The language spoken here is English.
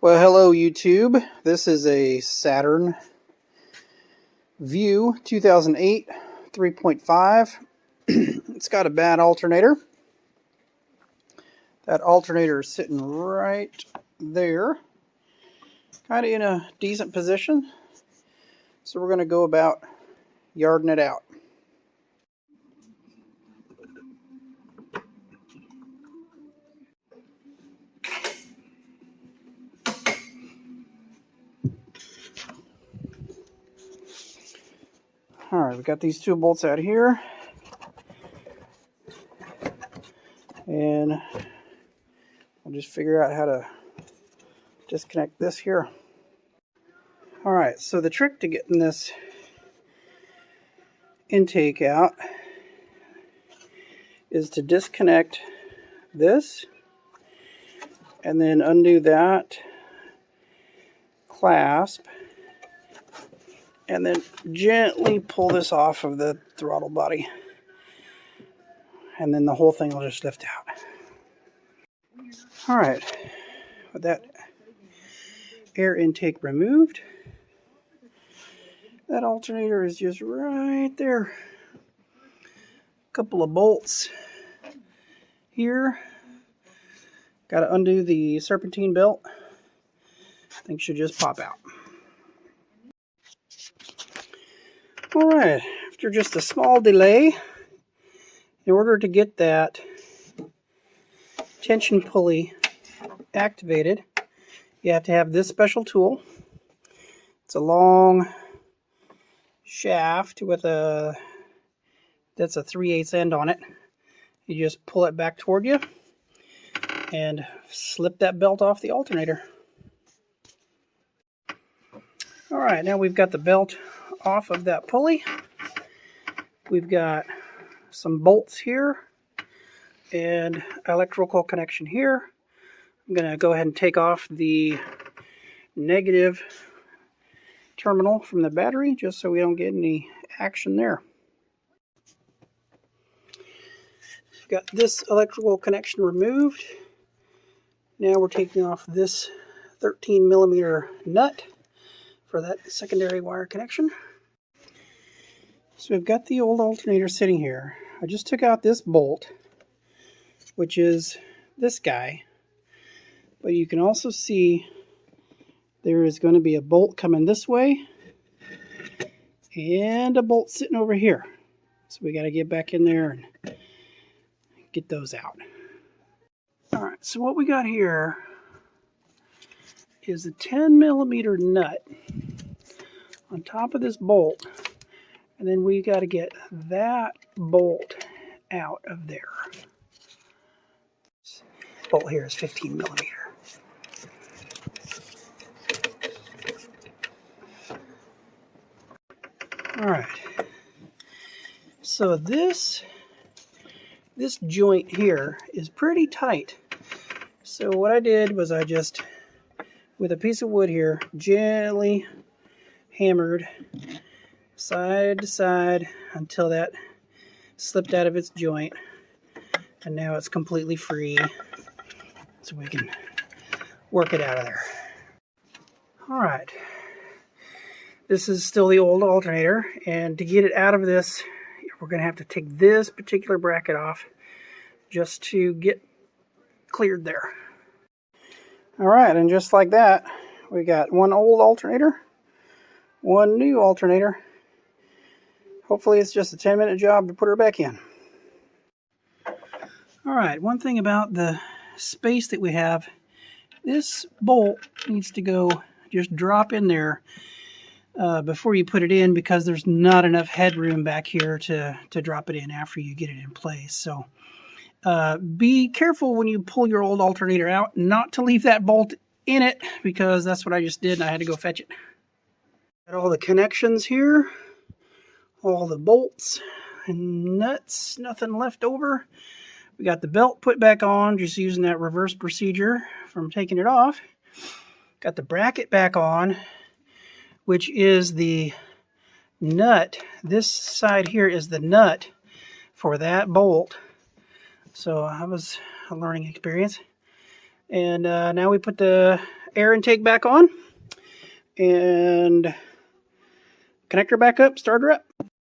Well, hello YouTube. This is a Saturn Vue 2008 3.5. It's got a bad alternator. That alternator is sitting right there, kind of in a decent position. So we're going to go about yarding it out. Alright, we got these two bolts out here. And I'll just figure out how to disconnect this here. Alright, so the trick to getting this intake out is to disconnect this and then undo that clasp and then gently pull this off of the throttle body, and then the whole thing will just lift out. Alright, with that air intake removed, that alternator is just right there. A couple of bolts here. Got to undo the serpentine belt. Things should just pop out. Alright, after just a small delay, in order to get that tension pulley activated, you have to have this special tool. It's a long shaft with that's a 3/8 end on it. You just pull it back toward you and slip that belt off the alternator. Alright, now we've got the belt off of that pulley. We've got some bolts here and electrical connection here. I'm going to go ahead and take off the negative terminal from the battery just so we don't get any action there. Got this electrical connection removed. Now we're taking off this 13mm nut for that secondary wire connection. So we've got the old alternator sitting here. I just took out this bolt, which is this guy. But you can also see there is going to be a bolt coming this way and a bolt sitting over here. So we got to get back in there and get those out. Alright, so what we got here is a 10mm nut on top of this bolt, and then we got to get that bolt out of there. This bolt here is 15mm. Alright, so this joint here is pretty tight. So what I did was I just, with a piece of wood here, gently hammered side to side until that slipped out of its joint. And now it's completely free, so we can work it out of there. Alright. This is still the old alternator, and to get it out of this, we're going to have to take this particular bracket off just to get cleared there. Alright, and just like that, we got one old alternator, one new alternator. Hopefully it's just a 10-minute job to put her back in. Alright, one thing about the space that we have, this bolt needs to go, just drop in there before you put it in, because there's not enough headroom back here to drop it in after you get it in place. So be careful when you pull your old alternator out not to leave that bolt in it, because that's what I just did and I had to go fetch it. Got all the connections here, all the bolts and nuts, nothing left over. We got the belt put back on, just using that reverse procedure from taking it off. Got the bracket back on, which is the nut. This side here is the nut for that bolt. So that was a learning experience. And now we put the air intake back on and connect her back up, start her up.